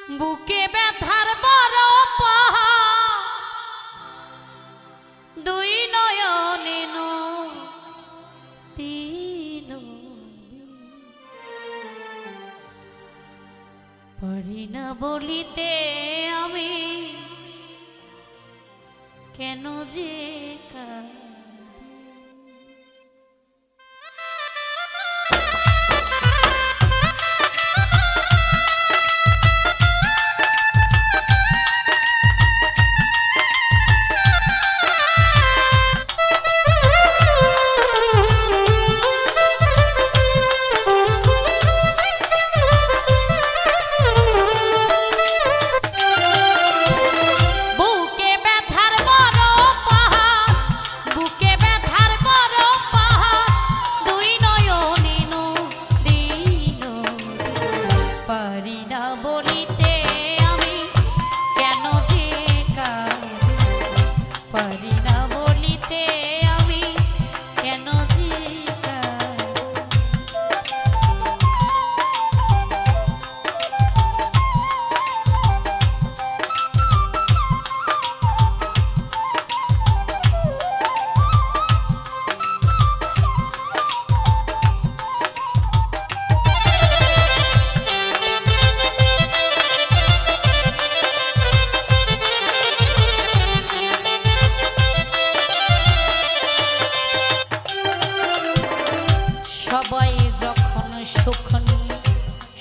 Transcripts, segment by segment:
বুকে ব্যথার বড় পাহাড়, দুই নয়নে নদী পারি না বলিতে আমি কেন যে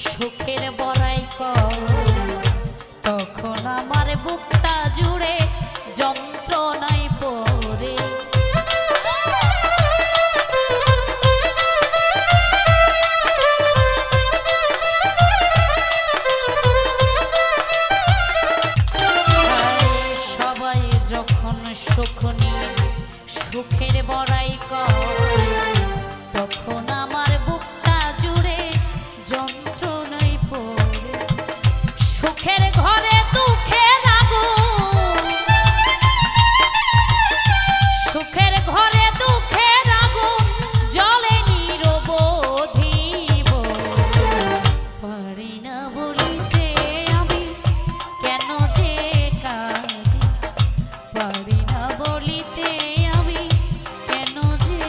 সুখের বড়াই তখন আমার বুকটা জুড়ে যন্ত্রণায় পড়ে সবাই যখন সুখ নিয়ে সুখের বড়াই তখন আমার বুকটা জুড়ে যন্ত্রণায় পড়ে সুখের ঘরে দুঃখের আগুন, সুখের ঘরে দুঃখের আগুন জ্বলে নিরবধি পারি না বলিতে আমি কেন যে কাঁদি পারি না বলিতে আমি কেন যে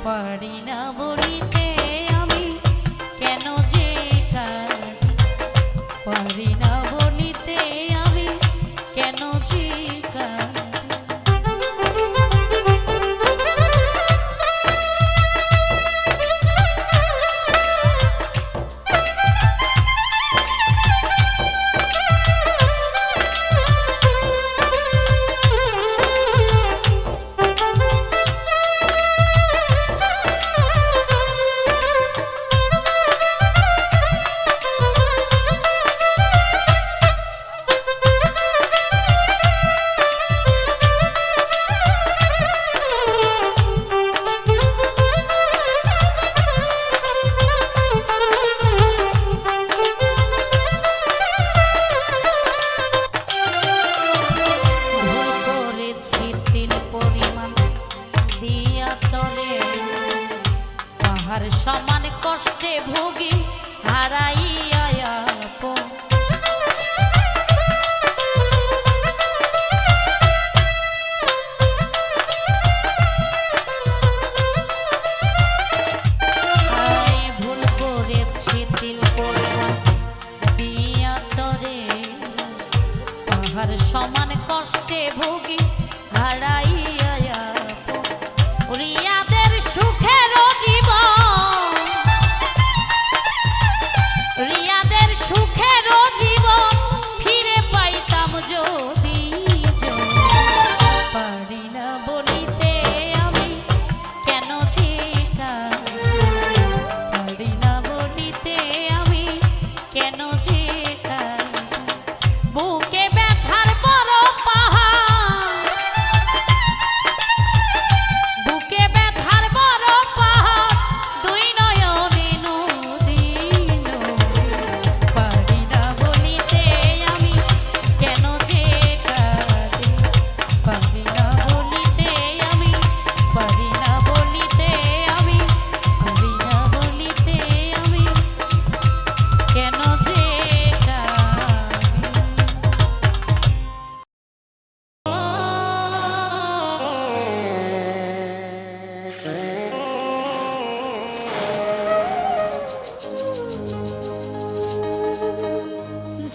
পারি না বলিতে আমি কেন যে কাঁদি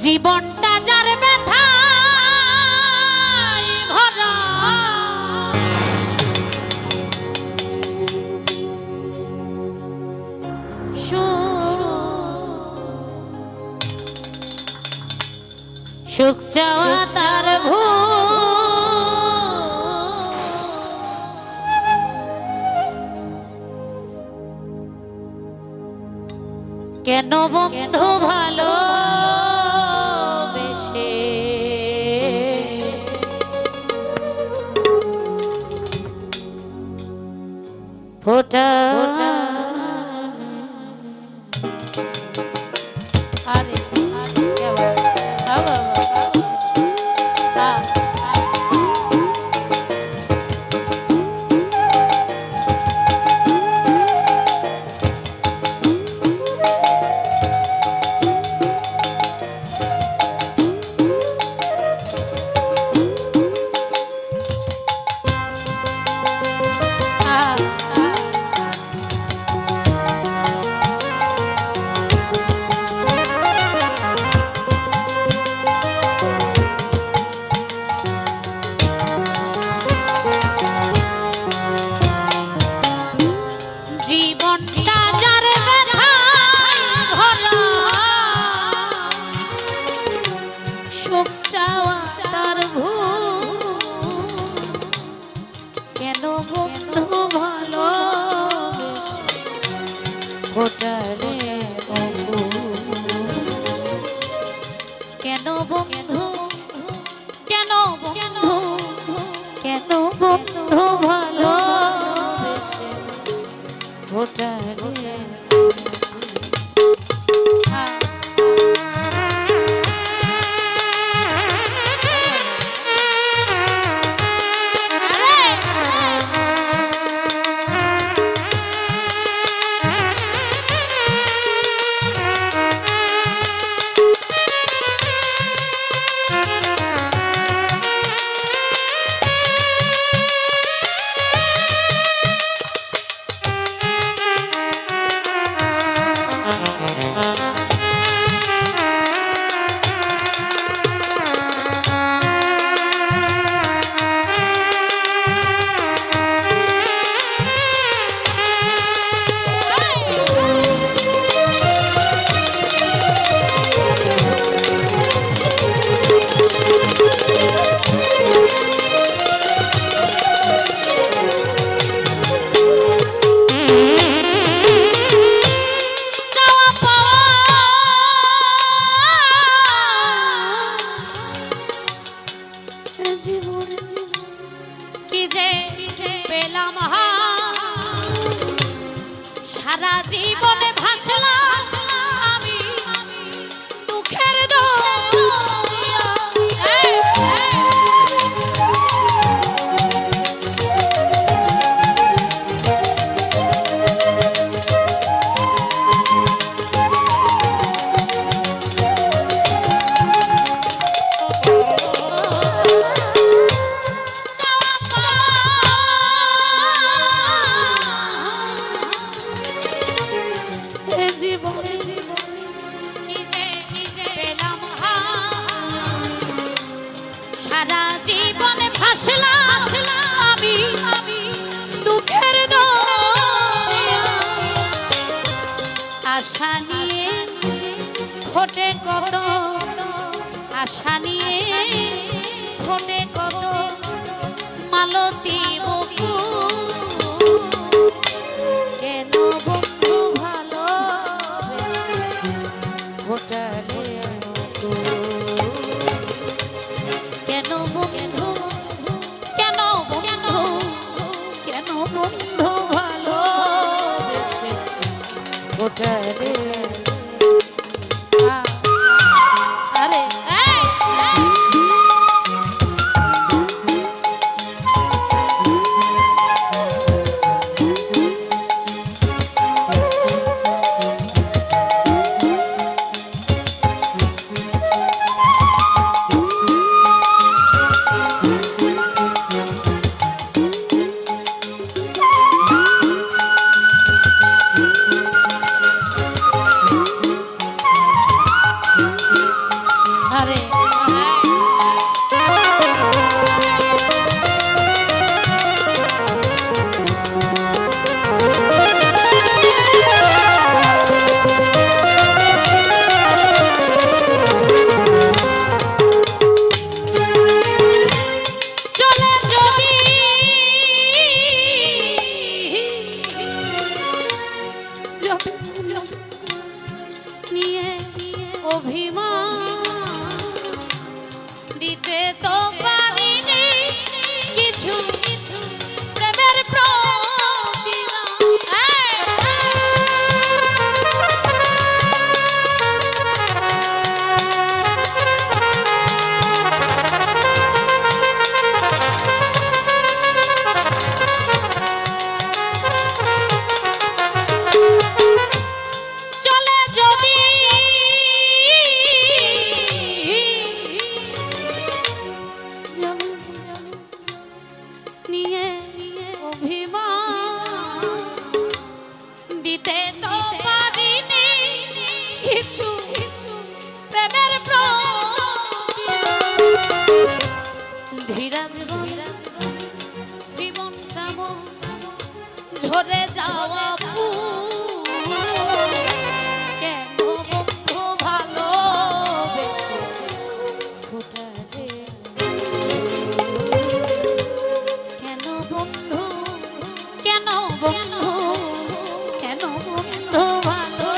জীবনটা যার ব্যথায় ভরা সুখ চাওয়া তার কেন বন্ধু ভালো বেশে ফোটা আরে কেন বন্ধু ভালো ফোটারে কেন বন্ধু কেন বন্ধু কেন বন্ধু ভালো ফোটারে সারা জীবনে ভাসলাম আমি দুঃখের সারা জীবনে ভাসলাম আমি দুঃখের আশা নিয়ে ফোটে কত আশা নিয়ে ফোটে কত মালতী কেন বন্ধু ভালো ফোটারে কেন বন্ধু কেন বন্ধু কেন বন্ধু ভালো ফোটারে আরে অভিমান দিতে তো পারিনি কিছু প্রেমের প্রতিদান। চলে যদি নিয়ে অভিমান দিতে তো পারিনি কিছু প্রেমের ধীরাজ জীবনটা ঝরে যাওয়া ফুল কেন বন্ধু ভালোবেসে ফোটালে কেন বন্ধু কেন বন্ধু কেন বন্ধু ভালো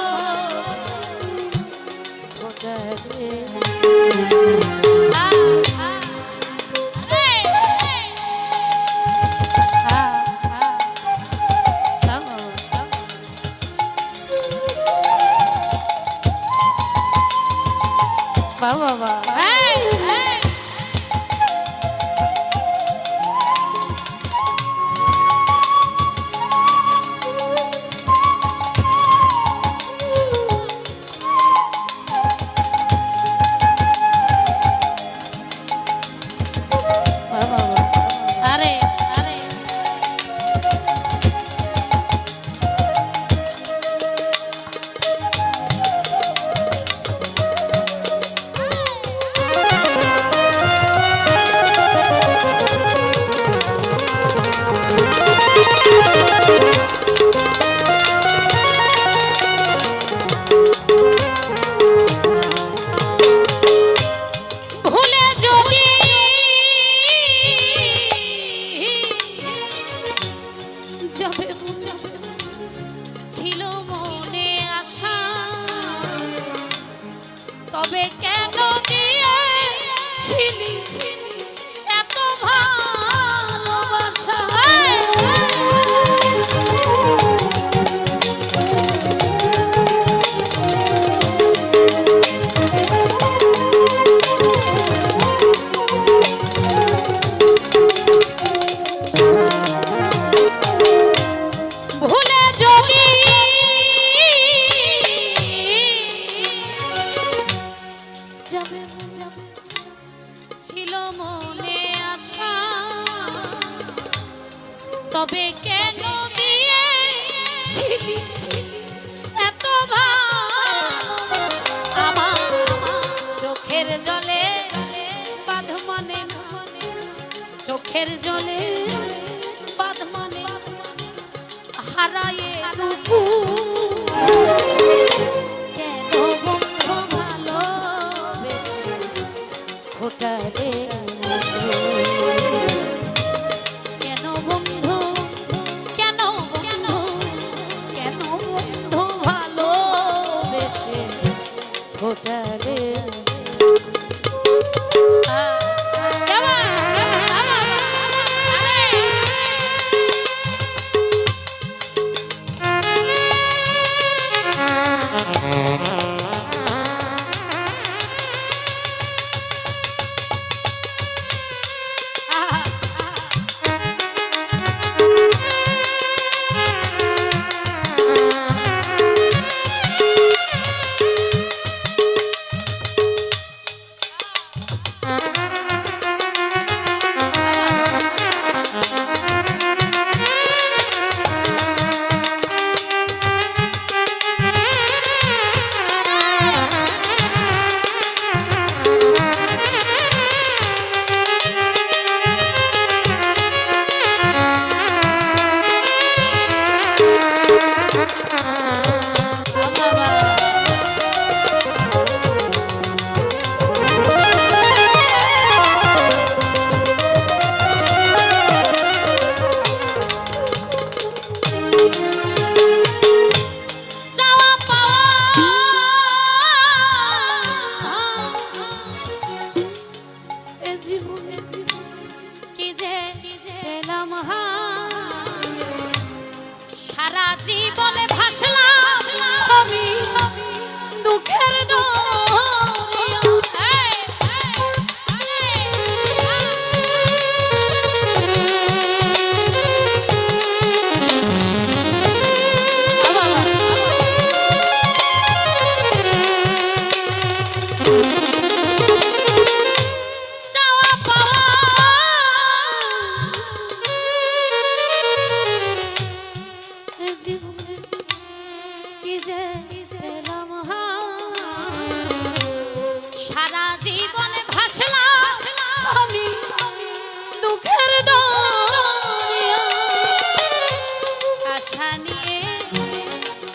ফোটালে বাবা আরে আরে ছিল মনে আশা তবে কেন দিয়েছিলি এত ভালোবাসা ছিল মনে আশা তবে কেন দিয়েছিলি এত ভালোবাসা আমার চোখের জলে বাঁধ মানে চোখের জলে বাঁধ মানে হারায়ে দুপুর কেন বন্ধু ভালোবেসে ফোটালে কেন বন্ধু কেন বন্ধু কেন বন্ধু ভালোবেসে ফোটালে সারা জীবনে ভাসলাম আমি দুঃখের দরিয়া, আশা নিয়ে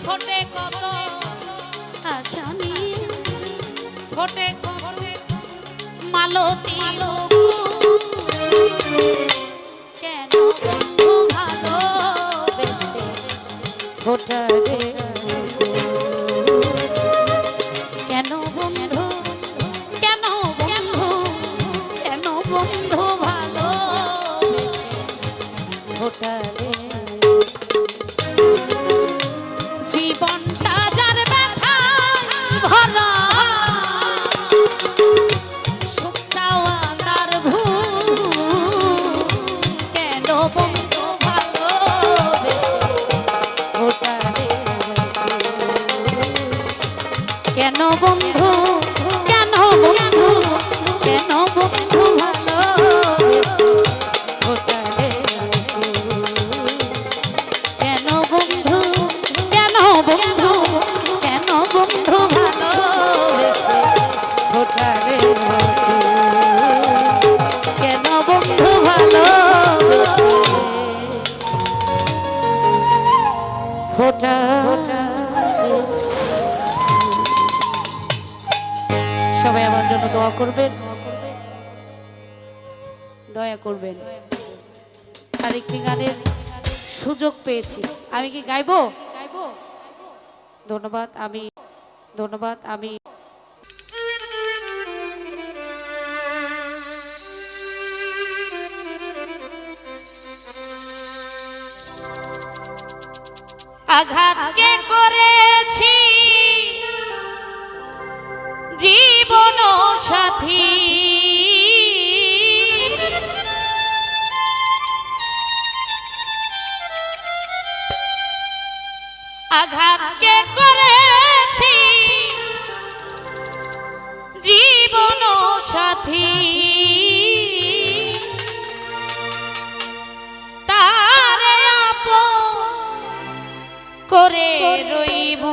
ফোটে কত, আশা নিয়ে ফোটে কত মালতী কেন বন্ধু ভালোবেসে ফোটারে, কেন বন্ধু কেন বন্ধু কেন বন্ধু ভালোবেসে ফোটারে, জীবন সাজার ব্যথা ভরা সুখ চাওয়া তার ভুল, কেন বন্ধু ভালোবেসে ফোটারে, কেন বন্ধু কেন বন্ধু কেন বন্ধু ভালোবেসে ফোটারে, কেন বন্ধু কেন বন্ধু কেন বন্ধু ভালোবেসে ফোটারে, কেন বন্ধু ভালোবেসে ফোটারে। সবাই আমার জন্য দোয়া করবেন, দয়া করবেন। আরেকটি গানের সুযোগ পেয়েছি, আমি কি গাইবো? ধন্যবাদ। আমি আঘাত কে করেছি জীবন সাথী, আঘাত কে করেছি জীবন সাথী, তারে আপন করে রইব,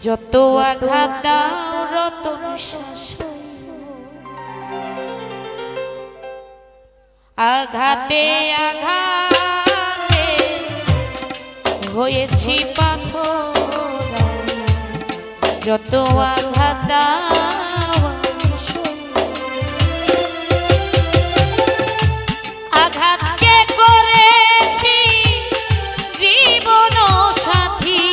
যত আঘাত দাও রতন শ্বাস, আঘাতে আঘাতে হয়েছি পাথর, যত আঘাত দাও আঘাত কে করেছি জীবন সাথী,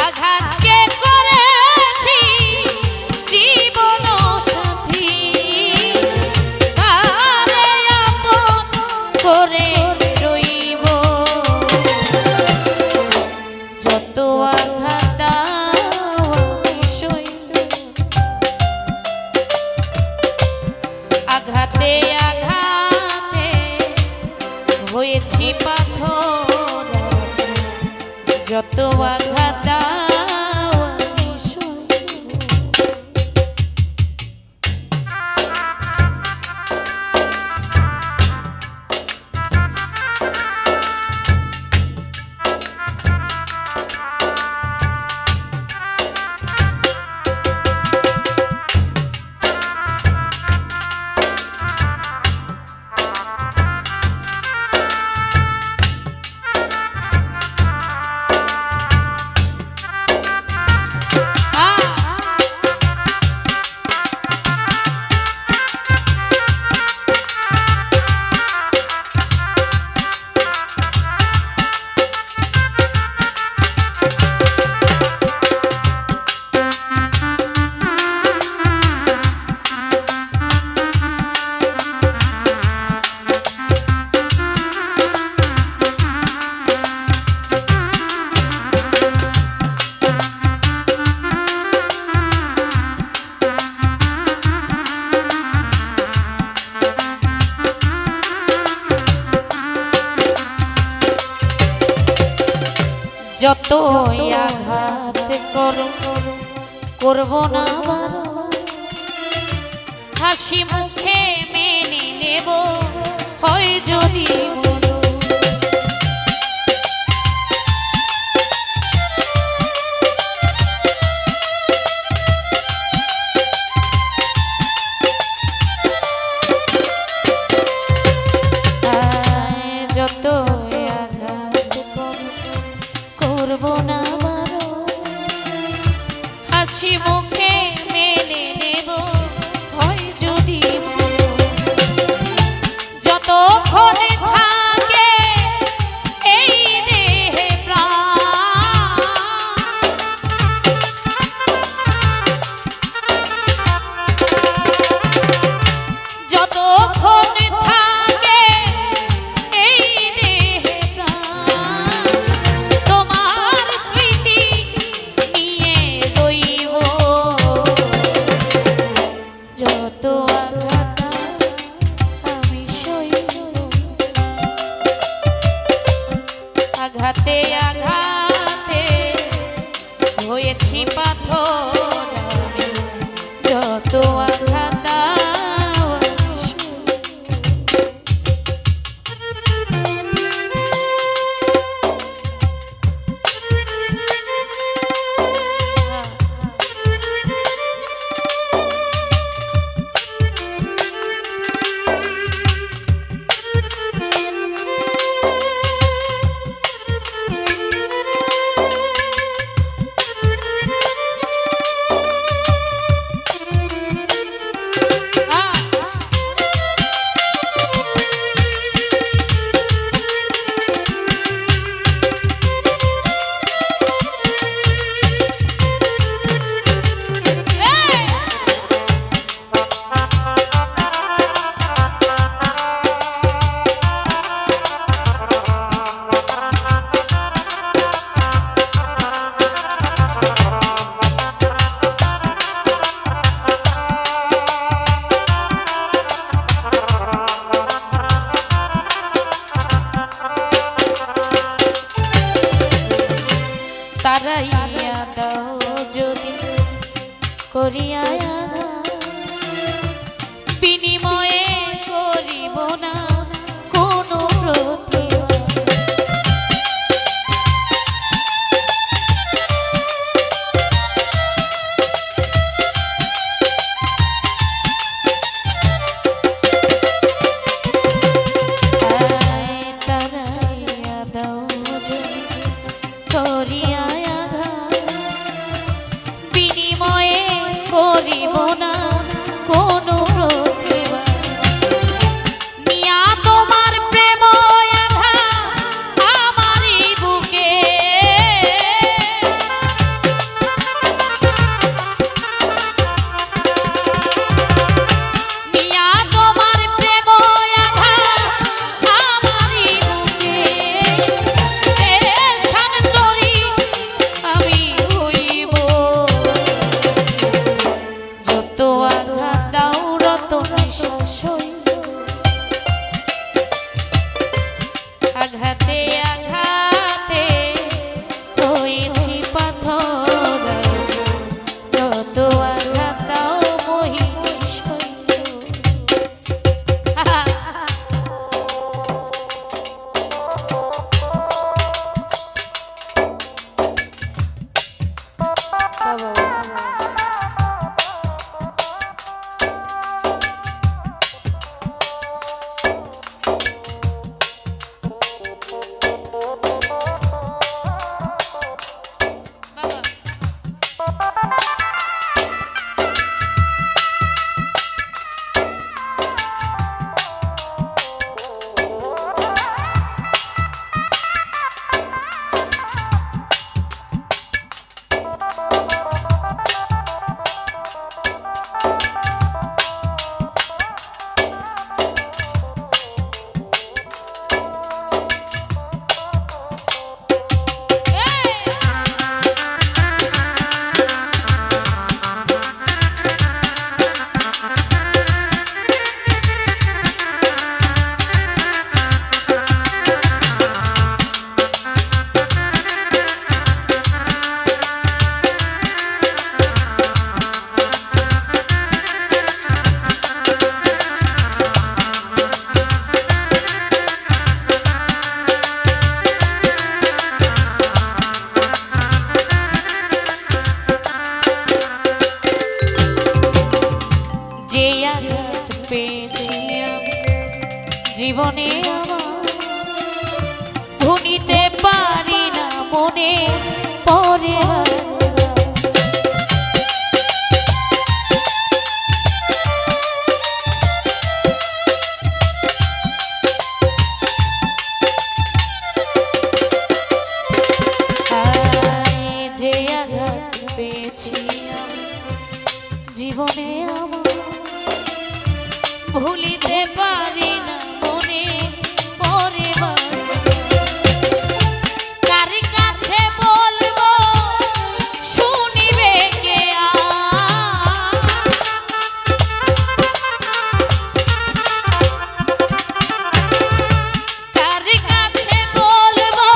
আঘাত কে করেছি জীবন সাথী, তারে আপন করে রইব, যত আঘাত আঘাতে আঘাতে হয়েছি পাথর, যত আঘাত যত আঘাত করব না হাসি মুখে নেব হয় যদি মরণ। যত আঘাত করব না মারো, হাসি মুখে মেনে নেব হয় যদি মরণ। যতক্ষণ থাকে এই দেহে প্রাণ, যতক্ষণ থাকে এই দেহে প্রাণ, তোমার স্মৃতি নিয়ে রইব। যত আঘাত আমি সইব, আঘাতে আঘাতে হয়েছি পাথর আমি। যত আঘাত আমি সইব। তারাইয়া দাও যদি করিয়া বিনিময়ে করিব না কোনো প্রতিবাদ। তারাইয়া দাও যদি করিয়া বিনিময়ে করিব না কোনো প্রতিবাদ। পেয়েছি আমি জীবনে আমার ভুলিতে পারি না মনে পড়ে যে আঘাত পেয়েছি আমি জীবনে আমার ভুলিতে পারি না মনে পড়ে কার কাছে বলবো শুনিবে কে কার কাছে বলবো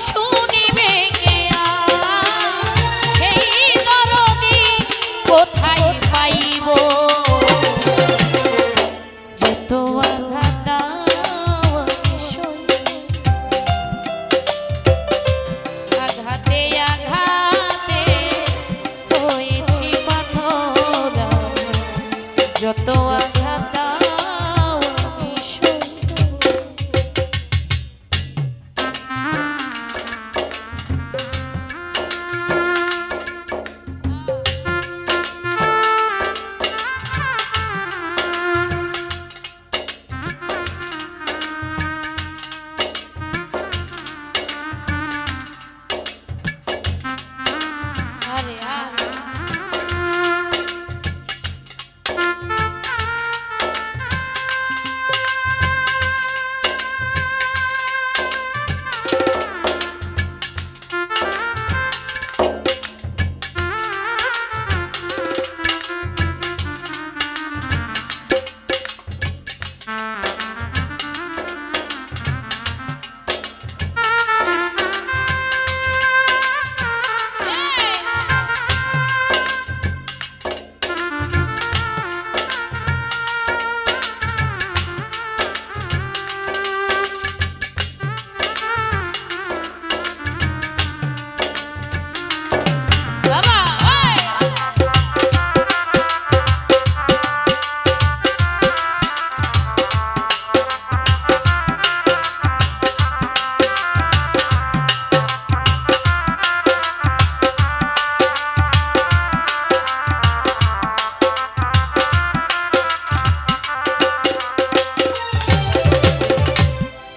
শুনিবে কে সেই দরদি কোথায় পাইব যত আঘাত আঘাতে আঘাতে হয়েছি পাথর যত আঘাত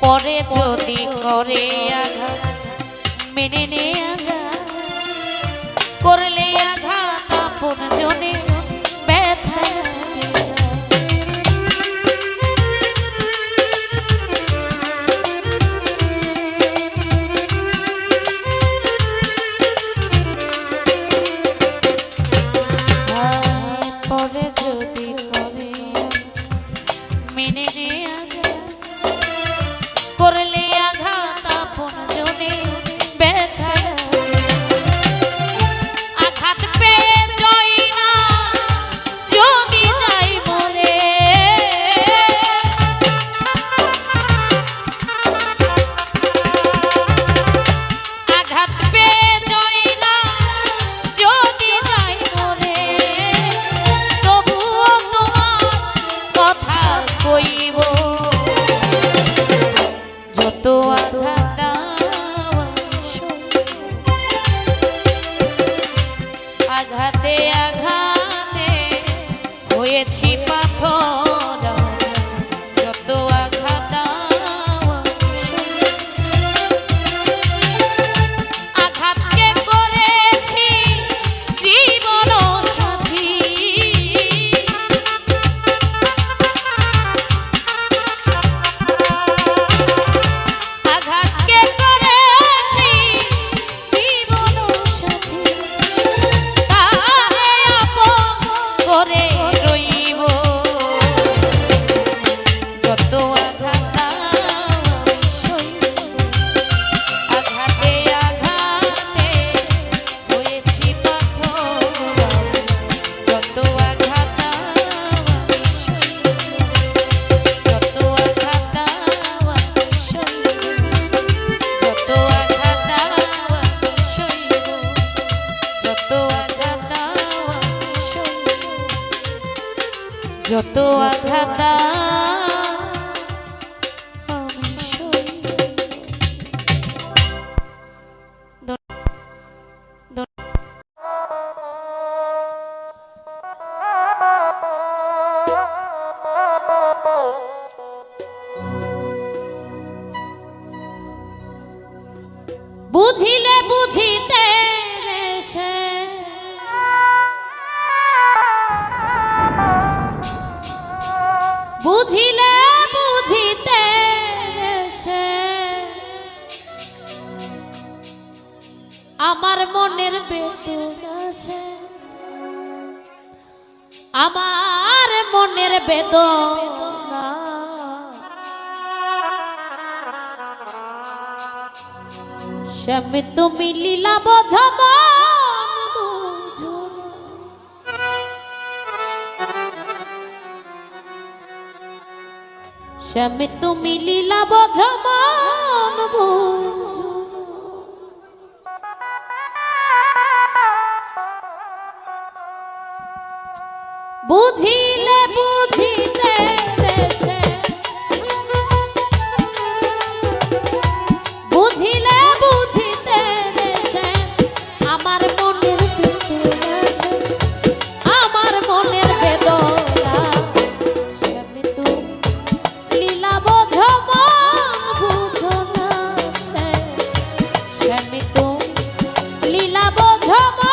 পরে যদি করে আঘাত মেনে নেয়া যায় করলে আঘাত আপন জনে ব্যথা পরে যদি করে মেনে নেয়া যায় করলে আঘাত আপন জনে ব্যথা আঘাত পেয়ে যাই না যদি যাই বলে আঘাত পেয়ে যাই না যদি যাই বলে তবুও তোমার কথা কইব যত আঘাত আঘাতে আঘাতে হয়েছি পাথর যত আঘাত আঘাতকে করেছি জীবন সাথী আঘাতকে করেছি জীবন সাথী তারে আপন করে রইব আঘাত আমি সইব। বুঝিলে বুঝিতে সে বুঝিলে বুঝিতে সে আমার মনের বেদনা সে আমার মনের বেদনা স্বামী তুমি লীলা বোঝো মন বুঝো স্বামী তুমি লীলা বোঝো মন বুঝো বুঝিলে বুঝিতে দেশে বুঝিলে বুঝিতে দেশে আমার মনের বেদনা আমার মনের বেদনা স্বামী তুমি লীলা বোঝো মন বুঝো না স্বামী তুমি লীলা বোঝো মন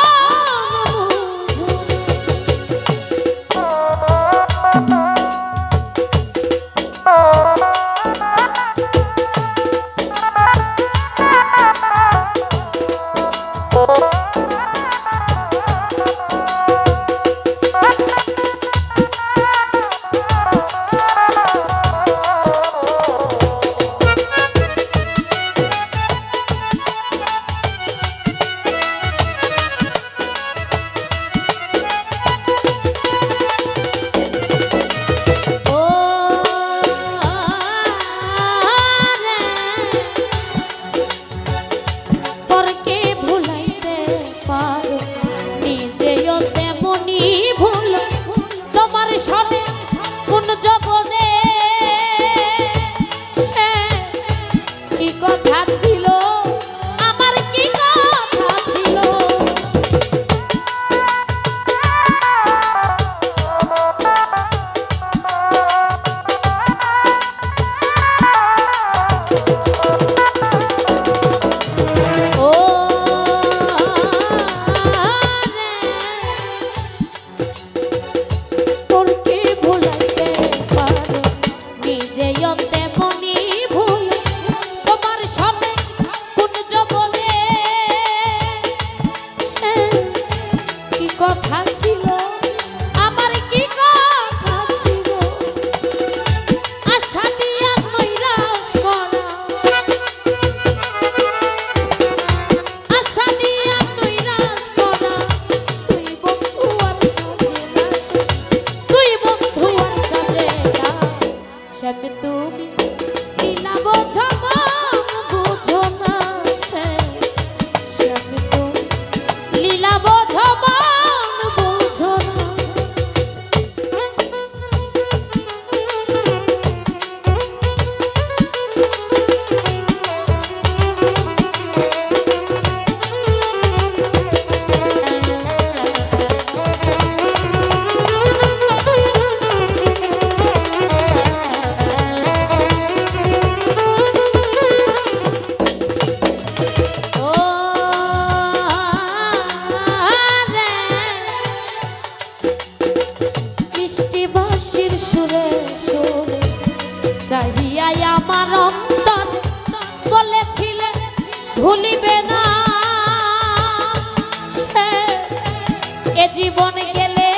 স্বামী তুমি লীলা বোঝো মন বুঝো না স্বামী তুমি লীলা বোঝো মন বুঝো না চাহিয়াই আমার অন্তর বলেছিলে ভুলিবে না সে এ জীবন গেলে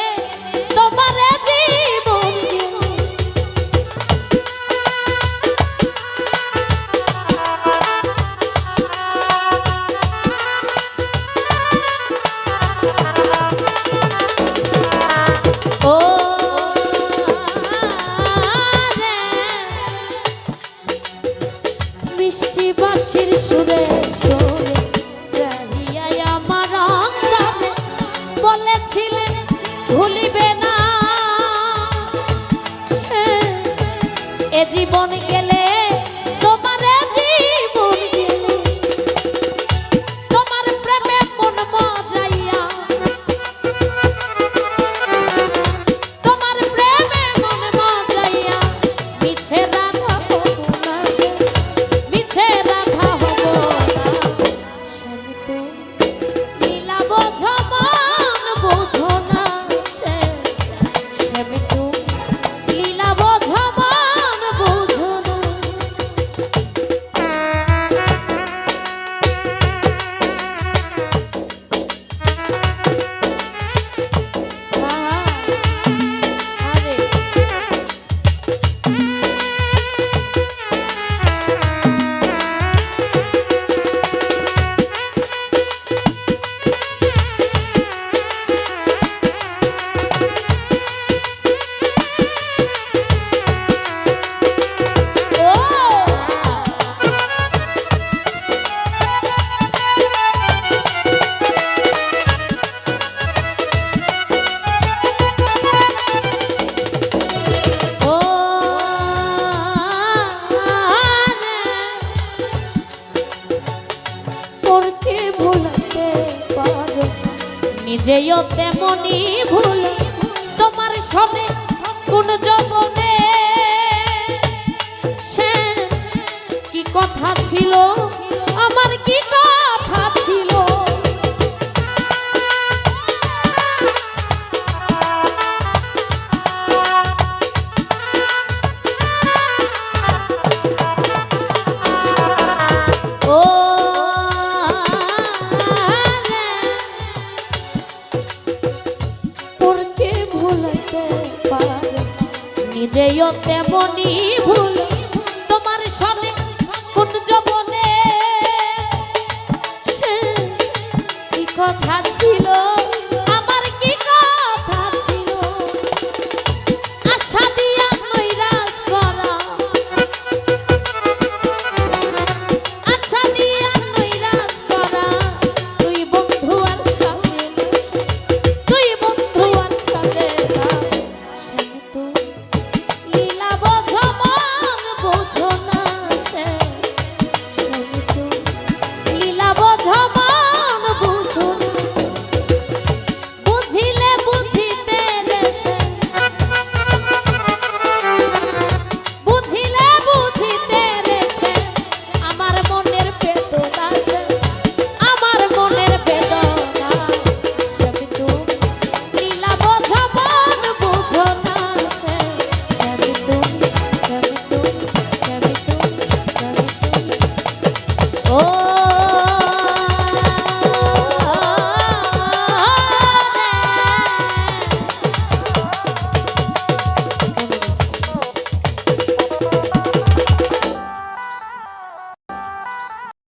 তোমার জীবন ও মিষ্টি বাঁশির সুরে এ জীবন গেলে তোমার এ জীবন গেলে তোমার প্রেমে মন মজাইয়া তোমার প্রেমে মন মজাইয়া মিছে রাধা হব না সে মিছে রাধা হব না স্বামী তো লীলা বোঝো মন বোঝো না সে স্বামী তো লীলা বোঝো মন বোঝো না আরে নিজেও তেমনি ভুল তোমার সনে কোন যৌবনে সে কি কথা ছিল আমার কি কথা ছিল ও নিজেও তেমনি ভুল তোমার সনে কোন যৌবনে সে কি কথা ছিল